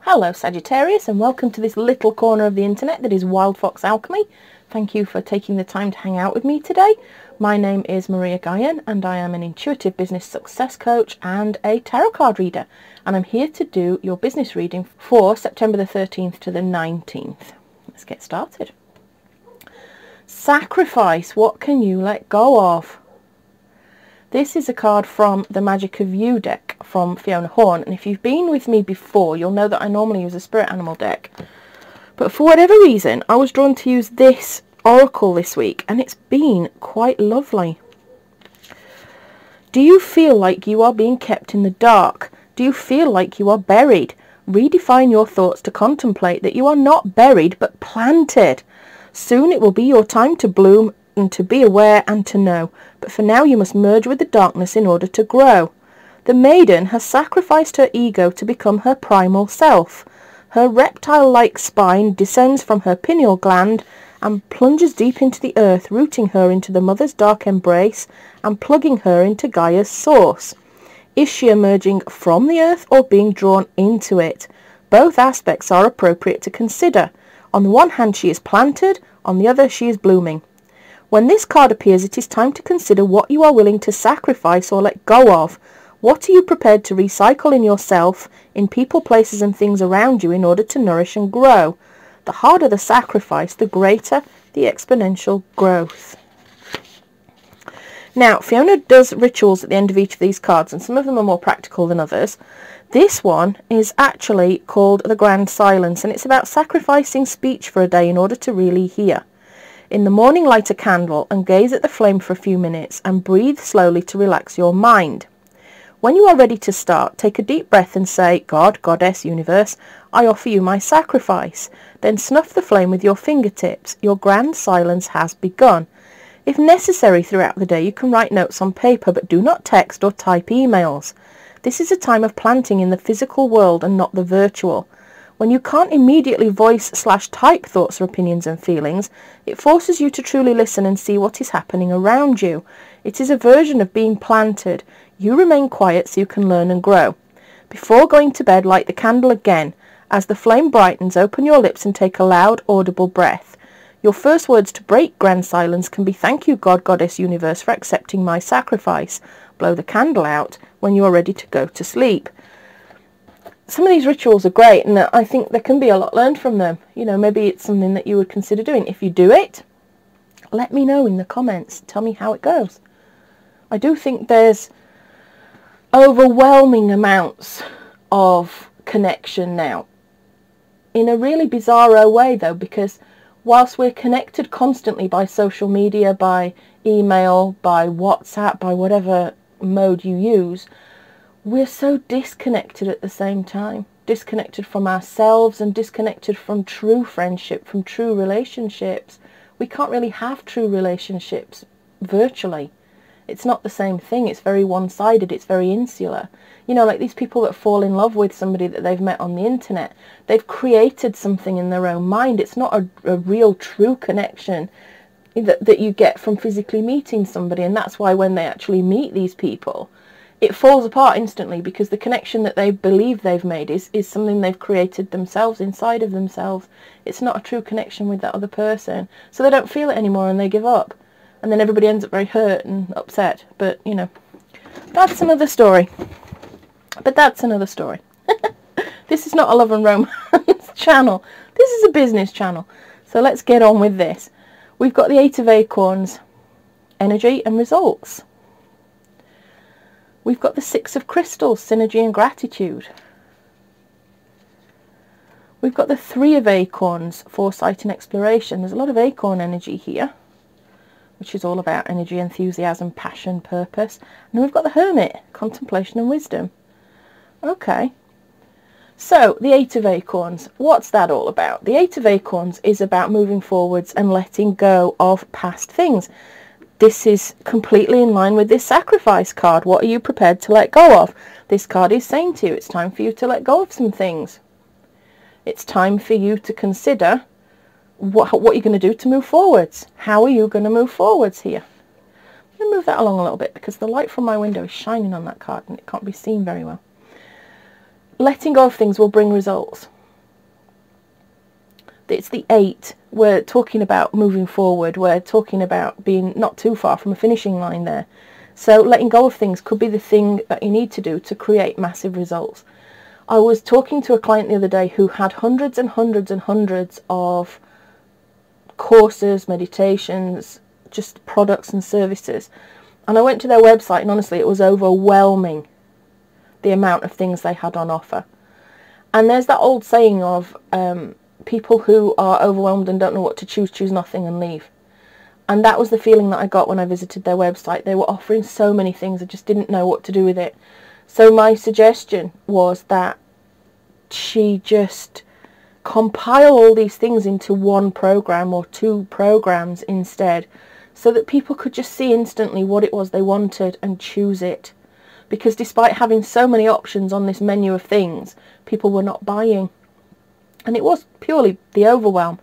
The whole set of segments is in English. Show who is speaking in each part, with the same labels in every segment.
Speaker 1: Hello Sagittarius, and welcome to this little corner of the internet that is Wild Fox Alchemy. Thank you for taking the time to hang out with me today. My name is Maria Guyan and I am an intuitive business success coach and a tarot card reader, and I'm here to do your business reading for September the 13th to the 19th. Let's get started. Sacrifice. What can you let go of? This is a card from the Magic of You deck from Fiona Horn, and if you've been with me before, you'll know that I normally use a spirit animal deck. But for whatever reason, I was drawn to use this oracle this week, and it's been quite lovely. Do you feel like you are being kept in the dark? Do you feel like you are buried? Redefine your thoughts to contemplate that you are not buried, but planted. Soon it will be your time to bloom and to be aware and to know, but for now you must merge with the darkness in order to grow. The maiden has sacrificed her ego to become her primal self. Her reptile-like spine descends from her pineal gland and plunges deep into the earth, rooting her into the mother's dark embrace and plugging her into Gaia's source. Is she emerging from the earth or being drawn into it? Both aspects are appropriate to consider. On the one hand she is planted, on the other she is blooming. When this card appears, it is time to consider what you are willing to sacrifice or let go of. What are you prepared to recycle in yourself, in people, places and things around you in order to nourish and grow? The harder the sacrifice, the greater the exponential growth. Now, Fiona does rituals at the end of each of these cards, and some of them are more practical than others. This one is actually called the Grand Silence, and it's about sacrificing speech for a day in order to really hear. In the morning, light a candle and gaze at the flame for a few minutes and breathe slowly to relax your mind. When you are ready to start, take a deep breath and say, God, Goddess, Universe, I offer you my sacrifice. Then snuff the flame with your fingertips. Your grand silence has begun. If necessary throughout the day, you can write notes on paper, but do not text or type emails. This is a time of planting in the physical world and not the virtual. When you can't immediately voice/type thoughts or opinions and feelings, it forces you to truly listen and see what is happening around you. It is a version of being planted. You remain quiet so you can learn and grow. Before going to bed, light the candle again. As the flame brightens, open your lips and take a loud, audible breath. Your first words to break grand silence can be, thank you, God, Goddess, Universe, for accepting my sacrifice. Blow the candle out when you are ready to go to sleep. Some of these rituals are great, and I think there can be a lot learned from them. You know, maybe it's something that you would consider doing. If you do it, let me know in the comments. Tell me how it goes. I do think there's overwhelming amounts of connection now. In a really bizarro way, though, because whilst we're connected constantly by social media, by email, by WhatsApp, by whatever mode you use, we're so disconnected at the same time. Disconnected from ourselves and disconnected from true friendship, from true relationships. We can't really have true relationships virtually. It's not the same thing. It's very one-sided. It's very insular. You know, like these people that fall in love with somebody that they've met on the internet. They've created something in their own mind. It's not a real true connection that you get from physically meeting somebody. And that's why when they actually meet these people, it falls apart instantly, because the connection that they believe they've made is something they've created themselves, inside of themselves. It's not a true connection with that other person. So they don't feel it anymore and they give up. And then everybody ends up very hurt and upset. But, you know, that's another story. But that's another story. This is not a love and romance channel. This is a business channel. So let's get on with this. We've got the 8 of Acorns, energy and results. We've got the 6 of Crystals, synergy and gratitude. We've got the 3 of Acorns, foresight and exploration. There's a lot of acorn energy here, which is all about energy, enthusiasm, passion, purpose. And then we've got the Hermit, contemplation and wisdom. Okay. So, the 8 of Acorns, what's that all about? The 8 of Acorns is about moving forwards and letting go of past things. This is completely in line with this sacrifice card. What are you prepared to let go of? This card is saying to you, it's time for you to let go of some things. It's time for you to consider what you're going to do to move forwards. How are you going to move forwards here? I'm going to move that along a little bit because the light from my window is shining on that card and it can't be seen very well. Letting go of things will bring results. It's the 8. We're talking about moving forward. We're talking about being not too far from a finishing line there. So letting go of things could be the thing that you need to do to create massive results. I was talking to a client the other day who had hundreds and hundreds and hundreds of courses, meditations, just products and services. And I went to their website, and honestly, it was overwhelming, the amount of things they had on offer. And there's that old saying of people who are overwhelmed and don't know what to choose, choose nothing and leave. And that was the feeling that I got when I visited their website. They were offering so many things, I just didn't know what to do with it. So my suggestion was that she just compile all these things into one program or 2 programs instead, so that people could just see instantly what it was they wanted and choose it. Because despite having so many options on this menu of things, people were not buying. And it was purely the overwhelm.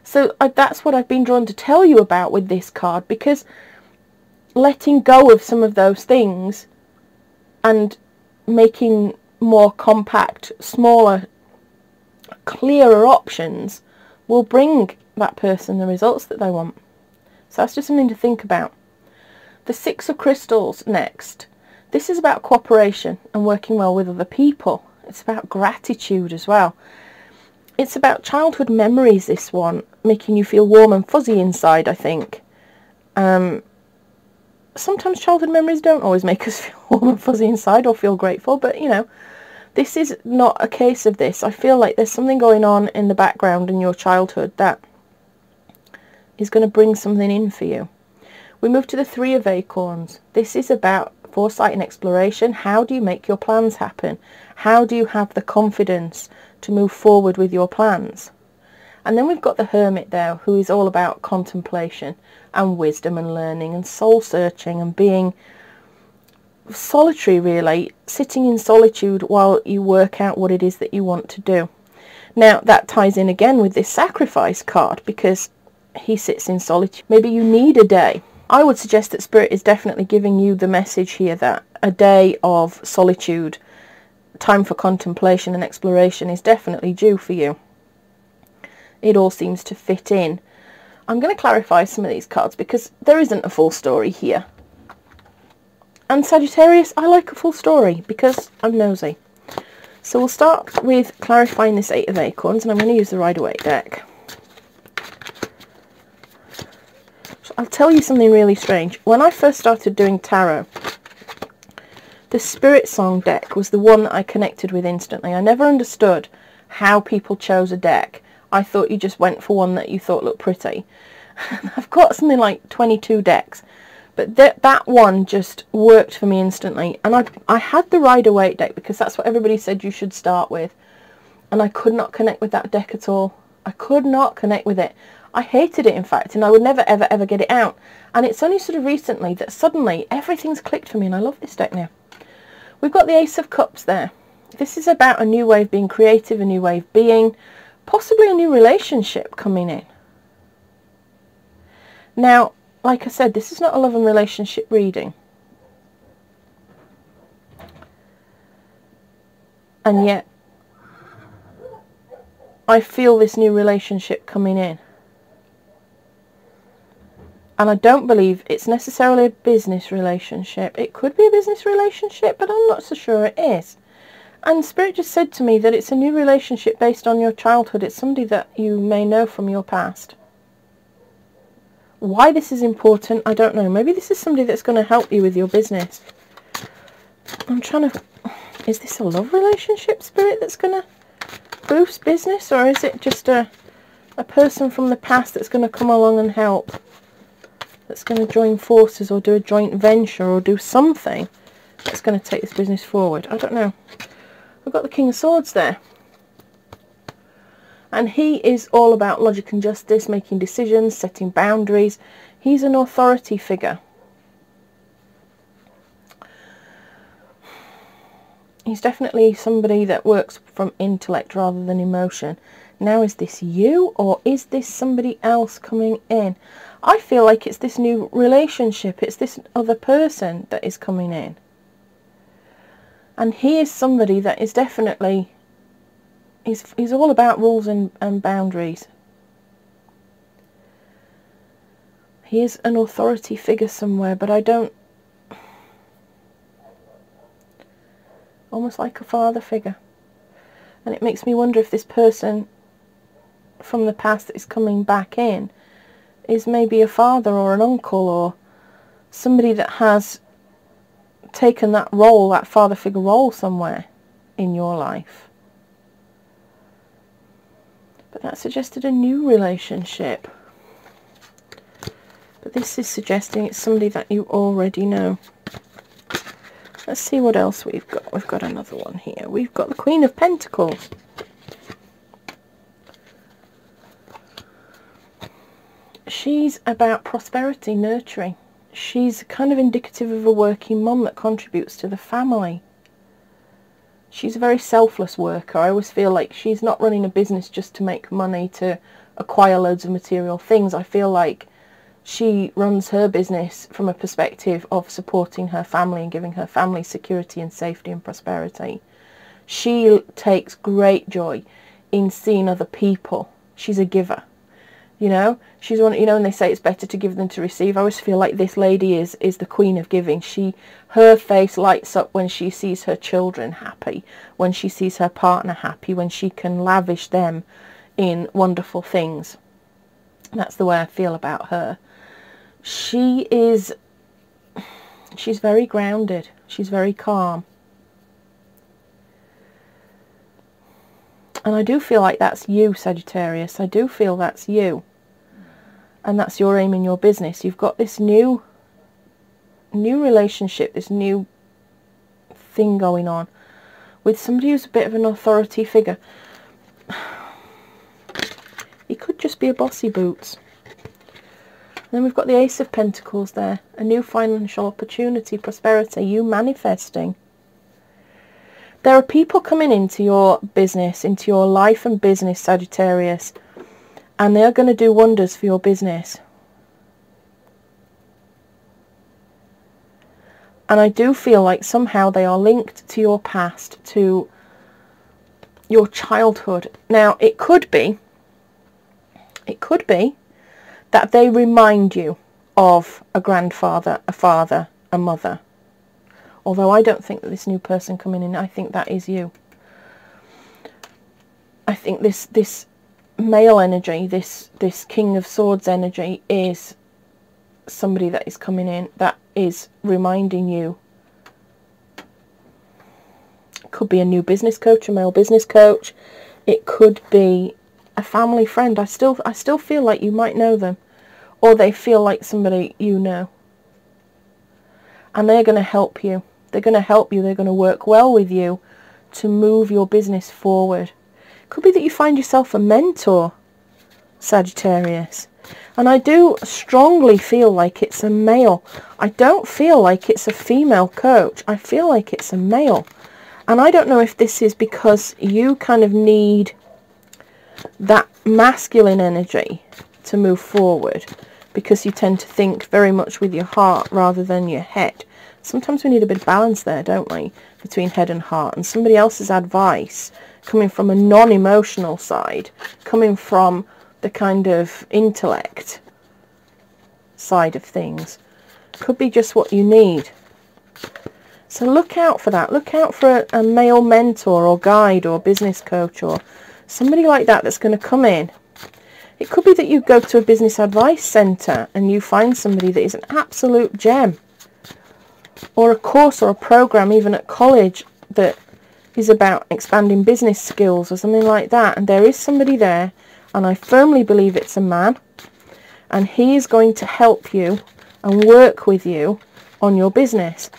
Speaker 1: So that's what I've been drawn to tell you about with this card, because letting go of some of those things and making more compact, smaller, clearer options will bring that person the results that they want. So that's just something to think about. The 6 of Crystals next. This is about cooperation and working well with other people. It's about gratitude as well. It's about childhood memories, this one, making you feel warm and fuzzy inside, I think. Sometimes childhood memories don't always make us feel warm and fuzzy inside or feel grateful, but, you know, this is not a case of this. I feel like there's something going on in the background in your childhood that is going to bring something in for you. We move to the 3 of Acorns. This is about foresight and exploration. How do you make your plans happen? How do you have the confidence to move forward with your plans? And then we've got the Hermit there, who is all about contemplation and wisdom and learning and soul searching and being solitary, really, sitting in solitude while you work out what it is that you want to do. Now that ties in again with this Sacrifice card, because he sits in solitude. Maybe you need a day. I would suggest that Spirit is definitely giving you the message here that a day of solitude, time for contemplation and exploration, is definitely due for you. It all seems to fit in. I'm going to clarify some of these cards because there isn't a full story here. And Sagittarius, I like a full story because I'm nosy. So we'll start with clarifying this 8 of Acorns, and I'm going to use the Rider-Waite deck. So I'll tell you something really strange. When I first started doing tarot, the Spirit Song deck was the one that I connected with instantly. I never understood how people chose a deck. I thought you just went for one that you thought looked pretty. I've got something like 22 decks. But that one just worked for me instantly. And I had the Rider-Waite deck because that's what everybody said you should start with. And I could not connect with that deck at all. I could not connect with it. I hated it, in fact, and I would never, ever, ever get it out. And it's only sort of recently that suddenly everything's clicked for me, and I love this deck now. We've got the Ace of Cups there. This is about a new way of being creative, a new way of being, possibly a new relationship coming in. Now, like I said, this is not a love and relationship reading. And yet, I feel this new relationship coming in. And I don't believe it's necessarily a business relationship. It could be a business relationship, but I'm not so sure it is. And Spirit just said to me that it's a new relationship based on your childhood. It's somebody that you may know from your past. Why this is important, I don't know. Maybe this is somebody that's going to help you with your business. I'm trying to... Is this a love relationship, Spirit, that's going to boost business? Or is it just a person from the past that's going to come along and help? That's going to join forces or do a joint venture or do something that's going to take this business forward? I don't know. We've got the King of Swords there. And he is all about logic and justice, making decisions, setting boundaries. He's an authority figure. He's definitely somebody that works from intellect rather than emotion. Now, is this you or is this somebody else coming in? I feel like it's this new relationship. It's this other person that is coming in. And he is somebody that is definitely... He's all about rules and boundaries. He is an authority figure somewhere, but I don't... Almost like a father figure. And it makes me wonder if this person from the past that is coming back in is maybe a father or an uncle or somebody that has taken that role, that father figure role somewhere in your life. But that suggested a new relationship. But this is suggesting it's somebody that you already know. Let's see what else we've got. We've got another one here. We've got the Queen of Pentacles. She's about prosperity, nurturing. She's kind of indicative of a working mum that contributes to the family. She's a very selfless worker. I always feel like she's not running a business just to make money, to acquire loads of material things. I feel like she runs her business from a perspective of supporting her family and giving her family security and safety and prosperity. She takes great joy in seeing other people. She's a giver. You know, she's one, you know, and they say it's better to give than to receive. I always feel like this lady is the queen of giving. Her face lights up when she sees her children happy, when she sees her partner happy, when she can lavish them in wonderful things. That's the way I feel about her. She's very grounded. She's very calm. And I do feel like that's you, Sagittarius. I do feel that's you. And that's your aim in your business. You've got this new relationship, this new thing going on with somebody who's a bit of an authority figure. He could just be a bossy boots. And then we've got the Ace of Pentacles there. A new financial opportunity, prosperity, you manifesting. There are people coming into your business, into your life and business, Sagittarius, and they are going to do wonders for your business. And I do feel like somehow they are linked to your past, to your childhood. Now, it could be that they remind you of a grandfather, a father, a mother. Although I don't think that this new person coming in, I think that is you. I think this male energy, this King of Swords energy is somebody that is coming in that is reminding you. It could be a new business coach, a male business coach. It could be a family friend. I still feel like you might know them, or they feel like somebody you know. And they're going to help you. They're going to help you. They're going to work well with you to move your business forward. It could be that you find yourself a mentor, Sagittarius. And I do strongly feel like it's a male. I don't feel like it's a female coach. I feel like it's a male. And I don't know if this is because you kind of need that masculine energy to move forward, because you tend to think very much with your heart rather than your head. Sometimes we need a bit of balance there, don't we, between head and heart. And somebody else's advice coming from a non-emotional side, coming from the kind of intellect side of things, could be just what you need. So look out for that. Look out for a male mentor or guide or business coach or somebody like that that's going to come in. It could be that you go to a business advice centre and you find somebody that is an absolute gem. Or a course or a program even at college that is about expanding business skills or something like that. And there is somebody there, and I firmly believe it's a man. And he is going to help you and work with you on your business.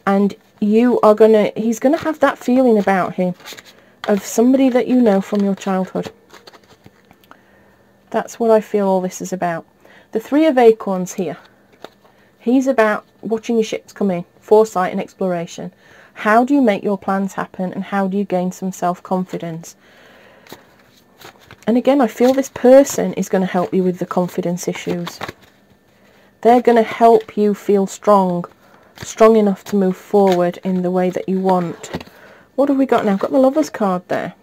Speaker 1: And he's going to have that feeling about him of somebody that you know from your childhood. That's what I feel all this is about. The Three of Acorns here. He's about watching your ships come in, foresight and exploration. How do you make your plans happen, and how do you gain some self-confidence? And again, I feel this person is going to help you with the confidence issues. They're going to help you feel strong enough to move forward in the way that you want. What have we got now? I've got the Lovers card there.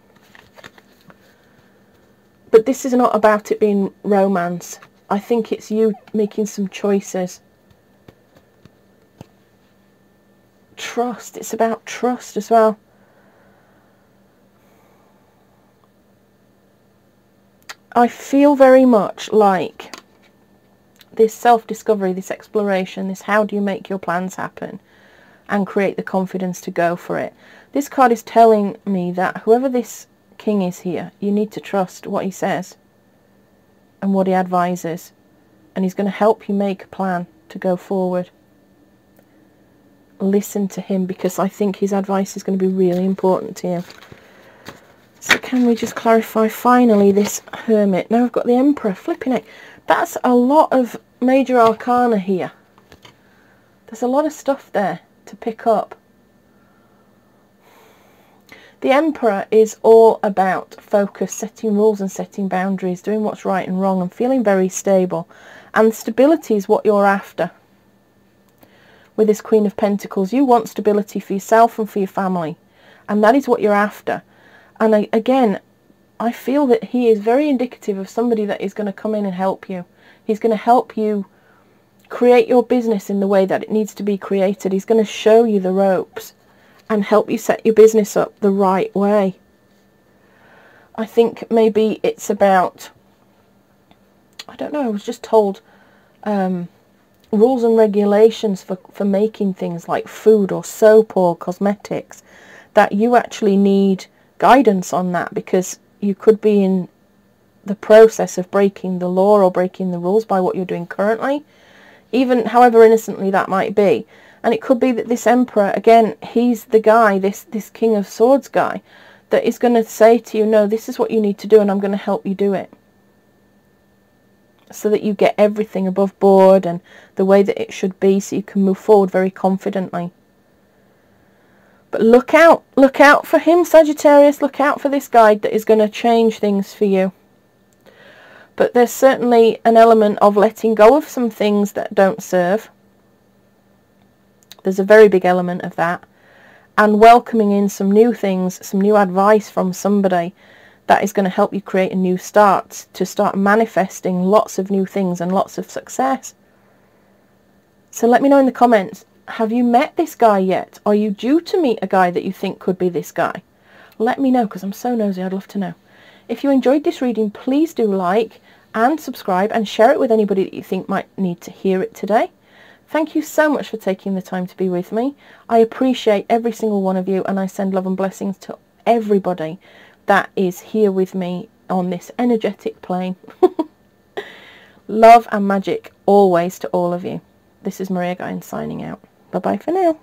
Speaker 1: But this is not about it being romance. I think it's you making some choices. Trust. It's about trust as well. I feel very much like this self-discovery, this exploration, this how do you make your plans happen and create the confidence to go for it. This card is telling me that whoever this king is here, you need to trust what he says and what he advises, and he's going to help you make a plan to go forward. Listen to him, because I think his advice is going to be really important to you. So can we just clarify finally this Hermit? Now I've got the Emperor. Flipping it. That's a lot of major arcana here. There's a lot of stuff there to pick up. The Emperor is all about focus, setting rules and setting boundaries, doing what's right and wrong, and feeling very stable. And stability is what you're after. With this Queen of Pentacles, you want stability for yourself and for your family. And that is what you're after. And again, I feel that he is very indicative of somebody that is going to come in and help you. He's going to help you create your business in the way that it needs to be created. He's going to show you the ropes and help you set your business up the right way. I think maybe it's about, I don't know, I was just told rules and regulations for making things like food or soap or cosmetics, that you actually need guidance on that, because you could be in the process of breaking the law or breaking the rules by what you're doing currently, even however innocently that might be. And it could be that this Emperor, again, he's the guy, this King of Swords guy, that is going to say to you, no, this is what you need to do and I'm going to help you do it, so that you get everything above board and the way that it should be, so you can move forward very confidently. But look out for him, Sagittarius. Look out for this guide that is going to change things for you. But there's certainly an element of letting go of some things that don't serve. There's a very big element of that. And welcoming in some new things, some new advice from somebody that is going to help you create a new start, to start manifesting lots of new things and lots of success. So let me know in the comments, have you met this guy yet? Are you due to meet a guy that you think could be this guy? Let me know, because I'm so nosy. I'd love to know. If you enjoyed this reading, please do like and subscribe and share it with anybody that you think might need to hear it today. Thank you so much for taking the time to be with me. I appreciate every single one of you, and I send love and blessings to everybody that is here with me on this energetic plane. Love and magic always to all of you. This is Maria Guine signing out. Bye-bye for now.